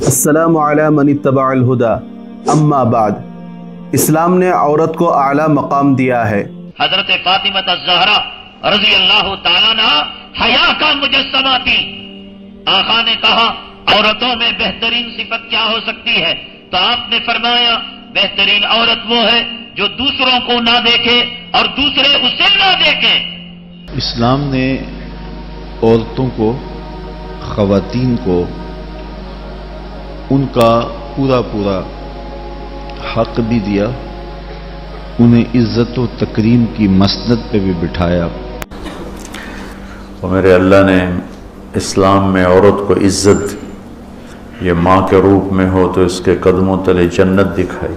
अस्सलामु अला मन इत्तबा अल हुदा अम्मा बाद। इस्लाम ने औरत को आला मकाम दिया है। हजरत फातिमा ज़हरा रज़ी अल्लाह तआला अन्हा हया का मुजस्समा थी। आका ने कहा औरतों में बेहतरीन सिफत क्या हो सकती है, तो आपने फरमाया बेहतरीन औरत वो है जो दूसरों को ना देखे और दूसरे उसे ना देखें। इस्लाम ने औरतों को, ख़वातीन को उनका पूरा पूरा हक भी दिया, उन्हें इज्जत व तकरीम की मसनद पे भी बिठाया। और मेरे अल्लाह ने इस्लाम में औरत को इज्जत ये माँ के रूप में हो तो इसके कदमों तले जन्नत दिखाई।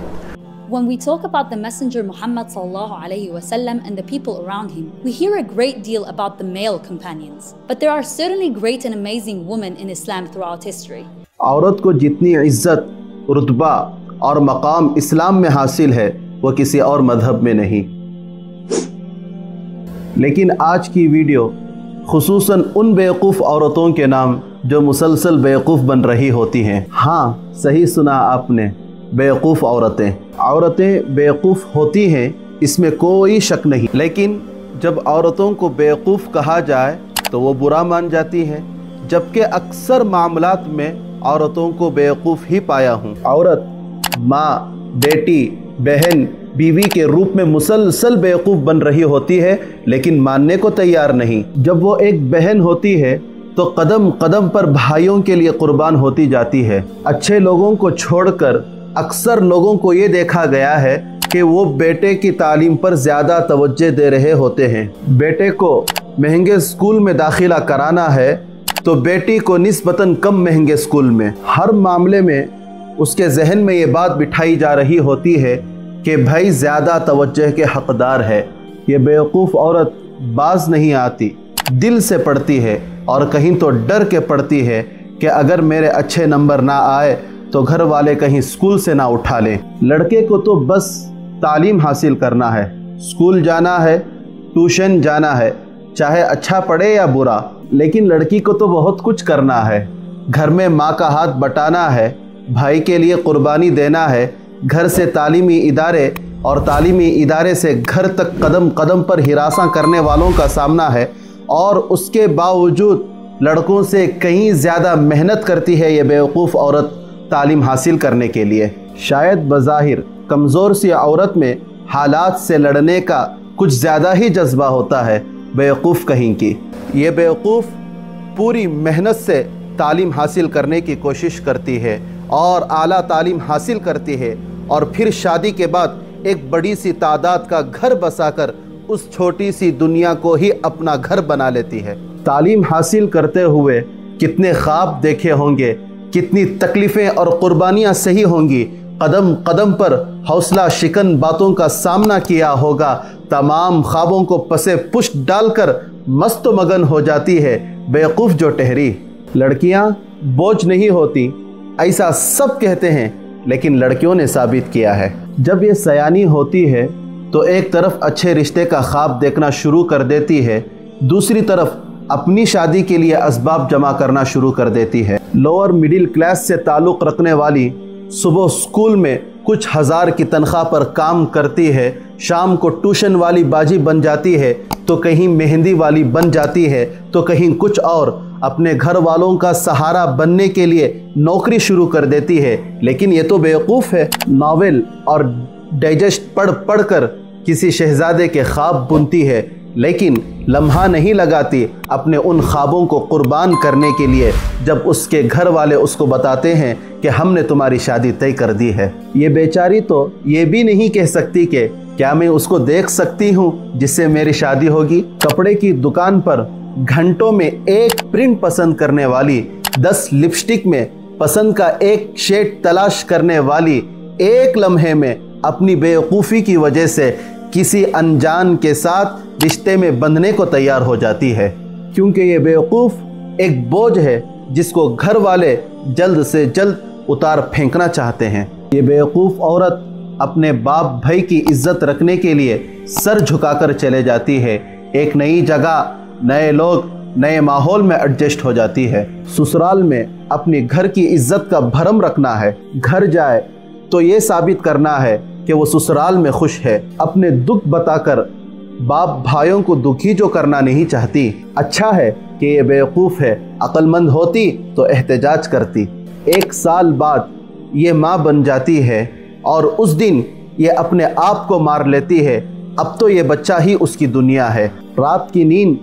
When we talk about the Messenger Muhammad sallallahu alaihi wasallam and the people around him, we hear a great deal about the male companions. But there are certainly great and amazing women in Islam throughout history. औरत को जितनी इज्जत, रुतबा और मकाम इस्लाम में हासिल है वो किसी और मजहब में नहीं। लेकिन आज की वीडियो खुसूसन उन बेवकूफ़ औरतों के नाम जो मुसलसल बेवकूफ़ बन रही होती हैं। हाँ, सही सुना आपने, बेवकूफ़ औरतें बेवकूफ़ होती हैं, इसमें कोई शक नहीं। लेकिन जब औरतों को बेवकूफ़ कहा जाए तो वो बुरा मान जाती हैं, जबकि अक्सर मामलात में औरतों को बेवकूफ़ ही पाया हूँ। औरत माँ, बेटी, बहन, बीवी के रूप में मुसलसल बेवकूफ़ बन रही होती है, लेकिन मानने को तैयार नहीं। जब वो एक बहन होती है तो कदम कदम पर भाइयों के लिए कुर्बान होती जाती है। अच्छे लोगों को छोड़कर अक्सर लोगों को ये देखा गया है कि वो बेटे की तालीम पर ज़्यादा तवज्जो दे रहे होते हैं। बेटे को महंगे स्कूल में दाखिला कराना है तो बेटी को निस्बतन कम महंगे स्कूल में। हर मामले में उसके जहन में ये बात बिठाई जा रही होती है कि भाई ज़्यादा तवज्जो के हक़दार है। ये बेवकूफ़ औरत बाज नहीं आती, दिल से पढ़ती है और कहीं तो डर के पढ़ती है कि अगर मेरे अच्छे नंबर ना आए तो घर वाले कहीं स्कूल से ना उठा लें। लड़के को तो बस तालीम हासिल करना है, स्कूल जाना है, ट्यूशन जाना है, चाहे अच्छा पढ़े या बुरा। लेकिन लड़की को तो बहुत कुछ करना है। घर में माँ का हाथ बटाना है, भाई के लिए कुर्बानी देना है, घर से तालीमी इदारे और तालीमी इदारे से घर तक कदम कदम पर हिरासा करने वालों का सामना है, और उसके बावजूद लड़कों से कहीं ज़्यादा मेहनत करती है ये बेवकूफ़ औरत तालीम हासिल करने के लिए। शायद बज़ाहिर कमज़ोर सी औरत में हालात से लड़ने का कुछ ज़्यादा ही जज्बा होता है, बेवकूफ़ कहीं की। ये बेवकूफ़ पूरी मेहनत से तालीम हासिल करने की कोशिश करती है और आला तालीम हासिल करती है, और फिर शादी के बाद एक बड़ी सी तादाद का घर बसाकर उस छोटी सी दुनिया को ही अपना घर बना लेती है। तालीम हासिल करते हुए कितने ख्वाब देखे होंगे, कितनी तकलीफ़ें और कुर्बानियाँ सही होंगी, कदम कदम पर हौसला शिकन बातों का सामना किया होगा, तमाम ख्वाबों को पसे पुष्ट डालकर मस्त मगन हो जाती है बेवकूफ़ जो ठहरी। लड़कियां बोझ नहीं होती ऐसा सब कहते हैं, लेकिन लड़कियों ने साबित किया है। जब ये सयानी होती है तो एक तरफ अच्छे रिश्ते का ख्वाब देखना शुरू कर देती है, दूसरी तरफ अपनी शादी के लिए असबाब जमा करना शुरू कर देती है। लोअर मिडिल क्लास से ताल्लुक़ रखने वाली सुबह स्कूल में कुछ हज़ार की तनख्वाह पर काम करती है, शाम को ट्यूशन वाली बाजी बन जाती है, तो कहीं मेहंदी वाली बन जाती है, तो कहीं कुछ और अपने घर वालों का सहारा बनने के लिए नौकरी शुरू कर देती है। लेकिन ये तो बेवकूफ़ है, नावल और डाइजेस्ट पढ़ पढ़ कर किसी शहजादे के ख्वाब बुनती है, लेकिन लम्हा नहीं लगाती अपने उन ख्वाबों को कुर्बान करने के लिए जब उसके घर वाले उसको बताते हैं कि हमने तुम्हारी शादी तय कर दी है। ये बेचारी तो ये भी नहीं कह सकती कि क्या मैं उसको देख सकती हूँ जिससे मेरी शादी होगी। कपड़े की दुकान पर घंटों में एक प्रिंट पसंद करने वाली, 10 लिपस्टिक में पसंद का एक शेड तलाश करने वाली, एक लम्हे में अपनी बेवकूफ़ी की वजह से किसी अनजान के साथ रिश्ते में बंधने को तैयार हो जाती है, क्योंकि ये बेवकूफ़ एक बोझ है जिसको घर वाले जल्द से जल्द उतार फेंकना चाहते हैं। ये बेवकूफ़ औरत अपने बाप भाई की इज्जत रखने के लिए सर झुकाकर चले जाती है। एक नई जगह, नए लोग, नए माहौल में एडजस्ट हो जाती है। ससुराल में अपनी घर की इज्जत का भरम रखना है। घर जाए तो ये साबित करना है कि वो ससुराल में खुश है। अपने दुख बताकर बाप भाइयों को दुखी जो करना नहीं चाहती। अच्छा है कि ये बेवकूफ़ है, अक्लमंद होती तो एहतजाज करती। 1 साल बाद ये माँ बन जाती है और उस दिन ये अपने आप को मार लेती है। अब तो ये बच्चा ही उसकी दुनिया है। रात की नींद,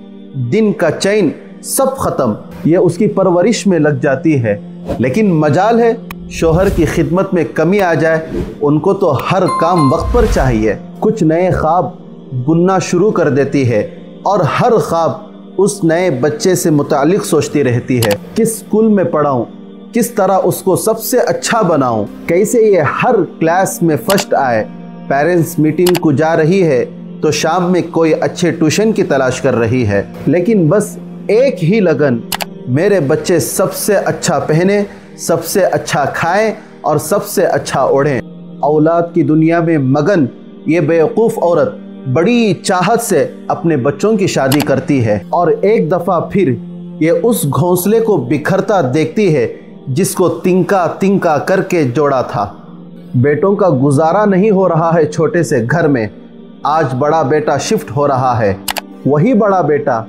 दिन का चैन सब खत्म। ये उसकी परवरिश में लग जाती है। लेकिन मजाल है शोहर की खिदमत में कमी आ जाए, उनको तो हर काम वक्त पर चाहिए। कुछ नए ख्वाब बुनना शुरू कर देती है और हर ख्वाब उस नए बच्चे से मुतालिक सोचती रहती है। किस स्कूल में पढ़ाऊँ, किस तरह उसको सबसे अच्छा बनाऊं, कैसे ये हर क्लास में फर्स्ट आए। पेरेंट्स मीटिंग को जा रही है तो शाम में कोई अच्छे ट्यूशन की तलाश कर रही है। लेकिन बस एक ही लगन, मेरे बच्चे सबसे अच्छा पहने, सबसे अच्छा खाएं और सबसे अच्छा ओढ़ें। औलाद की दुनिया में मगन ये बेवकूफ़ औरत बड़ी चाहत से अपने बच्चों की शादी करती है और एक दफ़ा फिर ये उस घोंसले को बिखरता देखती है जिसको तिनका तिनका करके जोड़ा था। बेटों का गुजारा नहीं हो रहा है छोटे से घर में। आज बड़ा बेटा शिफ्ट हो रहा है, वही बड़ा बेटा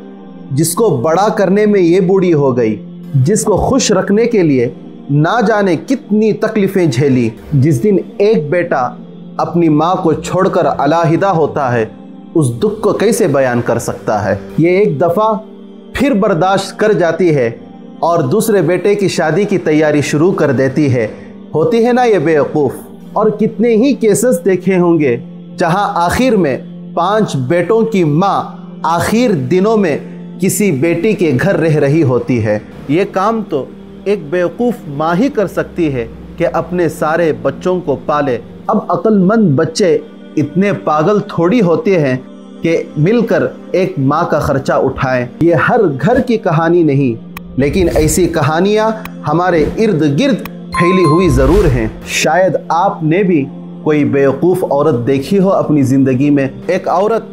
जिसको बड़ा करने में ये बूढ़ी हो गई, जिसको खुश रखने के लिए ना जाने कितनी तकलीफ़ें झेली। जिस दिन एक बेटा अपनी माँ को छोड़कर अलहदा होता है, उस दुख को कैसे बयान कर सकता है। ये एक दफ़ा फिर बर्दाश्त कर जाती है और दूसरे बेटे की शादी की तैयारी शुरू कर देती है। होती है ना ये बेवकूफ़। और कितने ही केसेस देखे होंगे जहां आखिर में 5 बेटों की माँ आखिर दिनों में किसी बेटी के घर रह रही होती है। ये काम तो एक बेवकूफ़ माँ ही कर सकती है कि अपने सारे बच्चों को पाले। अब अक्लमंद बच्चे इतने पागल थोड़ी होते हैं कि मिलकर एक माँ का खर्चा उठाएं। ये हर घर की कहानी नहीं, लेकिन ऐसी कहानियाँ हमारे इर्द गिर्द फैली हुई ज़रूर हैं। शायद आपने भी कोई बेवकूफ़ औरत देखी हो अपनी ज़िंदगी में। एक औरत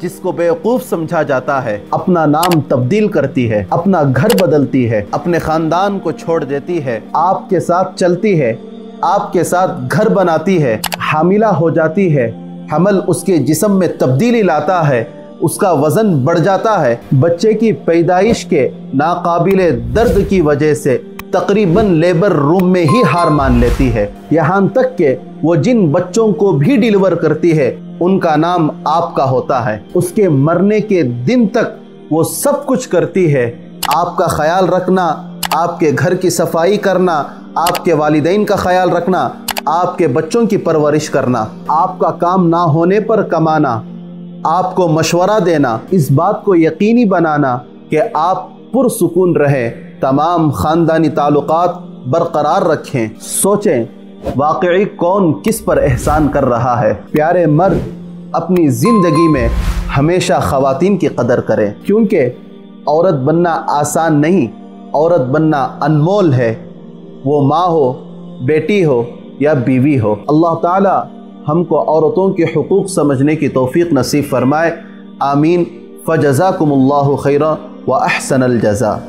जिसको बेवकूफ़ समझा जाता है, अपना नाम तब्दील करती है, अपना घर बदलती है, अपने ख़ानदान को छोड़ देती है, आपके साथ चलती है, आपके साथ घर बनाती है, हामिला हो जाती है, हमल उसके जिस्म में तब्दीली लाता है, उसका वज़न बढ़ जाता है, बच्चे की पैदाइश के नाकाबिले दर्द की वजह से तकरीबन लेबर रूम में ही हार मान लेती है। यहाँ तक कि वो जिन बच्चों को भी डिलीवर करती है उनका नाम आपका होता है। उसके मरने के दिन तक वो सब कुछ करती है, आपका ख्याल रखना, आपके घर की सफाई करना, आपके वालिदैन का ख्याल रखना, आपके बच्चों की परवरिश करना, आपका काम ना होने पर कमाना, आपको मशवरा देना, इस बात को यकीनी बनाना कि आप पुरसुकून रहें, तमाम ख़ानदानी ताल्लुकात बरकरार रखें। सोचें वाकई कौन किस पर एहसान कर रहा है। प्यारे मर्द अपनी ज़िंदगी में हमेशा ख़वातीन की कदर करें, क्योंकि औरत बनना आसान नहीं, औरत बनना अनमोल है। वो माँ हो, बेटी हो या बीवी हो। अल्लाह ताला हमको औरतों के हुकूक समझने की तौफीक नसीब फरमाए। आमीन। फ़जज़ाकुमुल्लाहु खैरा व अहसनल जज़ा।